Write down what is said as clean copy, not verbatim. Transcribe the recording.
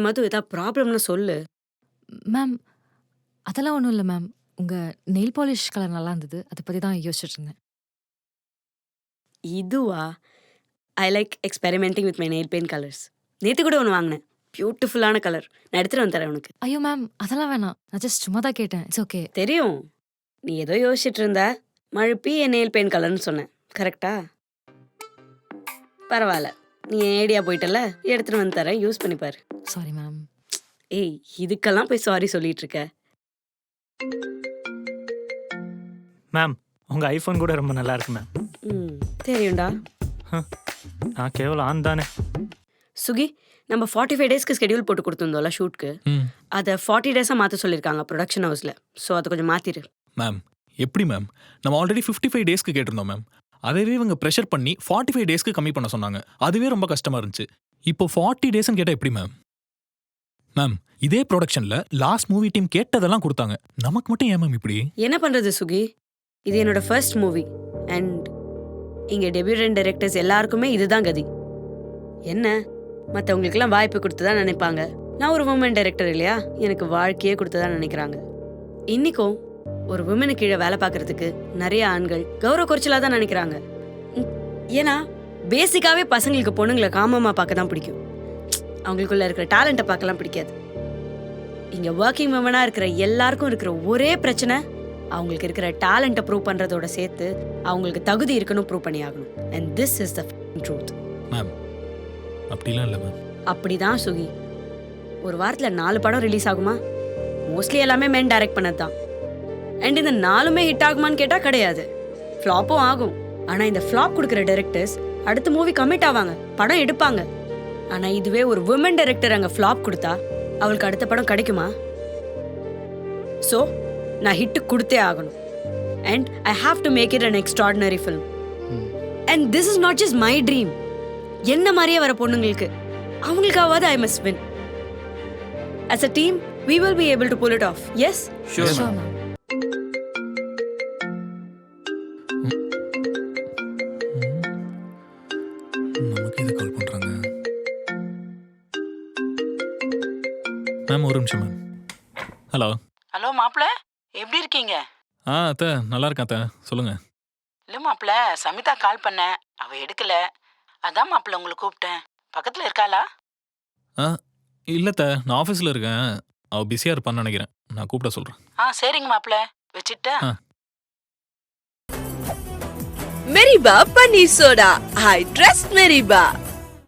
மது ஏதாவது ப்ராப்ளம்னு சொல்லு. மேம் அதெல்லாம் ஒன்றும் இல்லை மேம். உங்கள் நெயில் பாலிஷ் கலர் நல்லா இருந்தது, அதை பற்றி தான் யோசிச்சுட்டு இருந்தேன். இதுவா? I like experimenting with my nail paint colours. நேற்று கூட ஒன்று வாங்கினேன், பியூட்டிஃபுல்லான கலர். நான் எடுத்துகிட்டு வந்து தரேன் உனக்கு. ஐயோ மேம், அதெல்லாம் வேணாம். நான் ஜஸ்ட் சும்மா தான் கேட்டேன். It's okay. தெரியும், நீ ஏதோ யோசிச்சுட்டு இருந்த. மழுப்பி என் நெயில் பெயிண்ட் கலர்னு சொன்னேன், கரெக்டா? பரவாயில்ல, நீ என் ஐடியா போயிட்டல, எடுத்துகிட்டு வந்து தரேன், யூஸ் பண்ணிப்பார். Sorry ma'am. ஏய், இதுக்கெல்லாம் போய் சாரி சொல்லிட்டு இருக்க? மேம் உங்கள் ஐஃபோன் கூட ரொம்ப நல்லா இருக்கு மேம். ம், தெரியும்டா. நான் கேவலம் ஆன் தானே. சுகி, நம்ம 45 டேஸ்க்கு ஸ்கெடியூல் போட்டு கொடுத்துருந்தோம்ல ஷூட்க்கு, அதை 40 டேஸாக மாற்ற சொல்லியிருக்காங்க ப்ரொடக்ஷன் ஹவுஸில். ஸோ அதை கொஞ்சம் மாற்றிடு. மேம் எப்படி மேம்? நம்ம ஆல்ரெடி 55 டேஸ்க்கு கேட்டிருந்தோம் மேம். அதவே இவங்க ப்ரெஷர் பண்ணி 45 டேஸ்க்கு கம்மி பண்ண சொன்னாங்க. அதுவே ரொம்ப கஷ்டமாக இருந்துச்சு. இப்போ 40 டேஸ்ன்னு கேட்டால் எப்படி மேம்? மேம் இதே ப்ரொடக்ஷனில் லாஸ்ட் மூவி டீம் கேட்டதெல்லாம் கொடுத்தாங்க. நமக்கு மட்டும் ஏன் மேம் இப்படி? என்ன பண்ணுறது சுகி, இது என்னோட ஃபர்ஸ்ட் மூவி அண்ட் இங்கே டெபியூட்டன் டைரக்டர்ஸ் எல்லாருக்குமே இதுதான் கதி. என்ன, மற்றவங்களுக்கெல்லாம் வாய்ப்பு கொடுத்துதான் நினைப்பாங்க. நான் ஒரு உமன் டைரக்டர் இல்லையா, எனக்கு வாழ்க்கையே கொடுத்துதான் நினைக்கிறாங்க. இன்னைக்கும் ஒரு உமனுக்கு கீழே வேலை பார்க்கறதுக்கு நிறைய ஆண்கள் கௌரவ குறைச்சலாக தான் நினைக்கிறாங்க. ஏன்னா பேசிக்காவே பசங்களுக்கு பொண்ணுங்களை காமமாக பார்க்க தான் பிடிக்கும். அவங்களுக்குள்ள இருக்கிற டேலண்ட்டை பார்க்கலாம் பிடிக்காது. இங்கே ஒர்க்கிங் உமனாக இருக்கிற எல்லாருக்கும் இருக்கிற ஒரே பிரச்சனை, அவங்களுக்கு இருக்கிற டேலண்ட்டை ப்ரூவ் பண்ணுறதோட சேர்த்து அவங்களுக்கு தகுதி இருக்குன்னு ப்ரூவ் பண்ணி ஆகணும். And this is the truth. Ma'am அப்படிலாம் இல்லை மேம். அப்படிதான் சுகி. ஒரு வாரத்தில் 4 படம் ரிலீஸ் ஆகுமா? மோஸ்ட்லி எல்லாமே மென் டைரக்ட் பண்ணது தான். அண்ட் இந்த 4மே ஹிட் ஆகுமான்னு கேட்டால் கிடையாது, ஃப்ளாப்பும் ஆகும். ஆனால் இந்த ஃப்ளாப் கொடுக்குற டைரக்டர்ஸ் அடுத்த மூவி கமிட் ஆவாங்க, படம் எடுப்பாங்க. ஆனால் இதுவே ஒரு உமன் டைரக்டர் அங்கே ஃப்ளாப் கொடுத்தா அவளுக்கு அடுத்த படம் கிடைக்குமா? ஸோ நான் ஹிட்டு கொடுத்தே ஆகணும். And I have to make it an extraordinary film. And this is not just my dream. என்ன மாதிரியே வர பொண்ணுங்களுக்கு அவங்களுக்காவது I must win. As a team, we will be able to pull it off. Yes? Sure, Sure, ma'am. நமக்கு எது கால் பண்றாங்க? Ma'am ஒரு நிமிஷம் மேம். ஹலோ. ஹலோ மாப்பிள்ள, எப்படி இருக்கீங்க? அத்தை நல்லா இருக்கேன் அத்தை, சொல்லுங்க. இல்லை மாப்பிள்ள, சமிதா கால் பண்ணேன், அவ எடுக்கல. அதான் மாப்பிள்ள உங்களை கூப்பிட்டேன். பக்கத்தில் இருக்காளா? இல்லத்த, நான் ஆஃபீஸில் இருக்கேன். அவள் பிஸியாக இருப்பான்னு நினைக்கிறேன். நான் கூப்பிட சொல்கிறேன். சரிங்க மாப்பிள்ள, வச்சுட்டா? Meriba Paneer Soda. I trust Meriba.